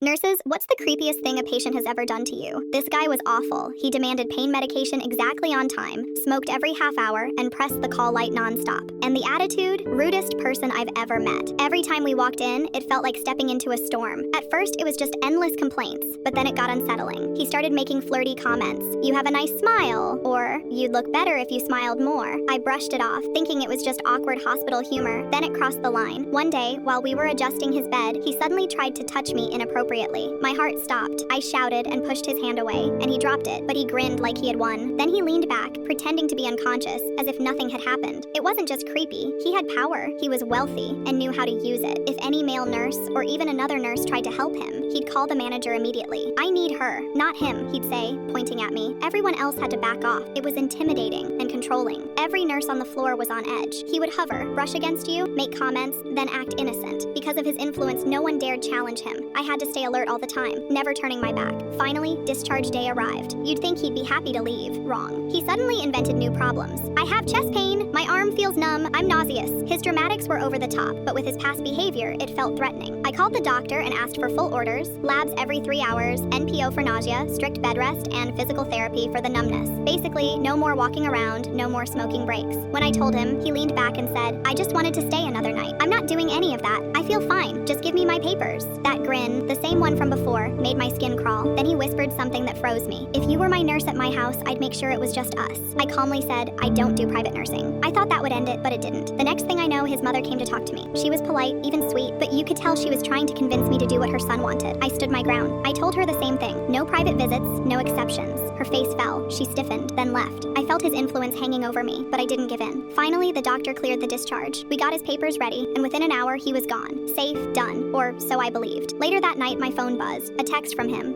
Nurses, what's the creepiest thing a patient has ever done to you? This guy was awful. He demanded pain medication exactly on time, smoked every half hour, and pressed the call light nonstop. And the attitude? Rudest person I've ever met. Every time we walked in, it felt like stepping into a storm. At first, it was just endless complaints, but then it got unsettling. He started making flirty comments. You have a nice smile, or you'd look better if you smiled more. I brushed it off, thinking it was just awkward hospital humor. Then it crossed the line. One day, while we were adjusting his bed, he suddenly tried to touch me inappropriately. My heart stopped. I shouted and pushed his hand away, and he dropped it, but he grinned like he had won. Then he leaned back, pretending to be unconscious, as if nothing had happened. It wasn't just creepy. He had power. He was wealthy and knew how to use it. If any male nurse, or even another nurse, tried to help him, he'd call the manager immediately. I need her, not him, he'd say, pointing at me. Everyone else had to back off. It was intimidating and controlling. Every nurse on the floor was on edge. He would hover, brush against you, make comments, then act innocent. Because of his influence, no one dared challenge him. I had to stay alert all the time, never turning my back. Finally, discharge day arrived. You'd think he'd be happy to leave. Wrong. He suddenly invented new problems. I have chest pain. My arm feels numb. I'm nauseous. His dramatics were over the top, but with his past behavior, it felt threatening. I called the doctor and asked for full orders, labs every 3 hours, NPO for nausea, strict bed rest, and physical therapy for the numbness. Basically, no more walking around, no more smoking breaks. When I told him, he leaned back and said, I just wanted to stay another night. I'm not doing any of that. I feel fine. Just give me my papers. That grin, the same one from before, made my skin crawl. Then he whispered something that froze me. If you were my nurse at my house, I'd make sure it was just us. I calmly said, I don't do private nursing. I thought that would end it, but it didn't. The next thing I know, his mother came to talk to me. She was polite, even sweet, but you could tell she was trying to convince me to do what her son wanted. I stood my ground. I told her the same thing. No private visits, no exceptions. Her face fell. She stiffened, then left. I felt his influence hanging over me, but I didn't give in. Finally, the doctor cleared the discharge. We got his papers ready, and within an hour, he was gone. Safe, done, or so I believed. Later that night, my phone buzzed. A text from him.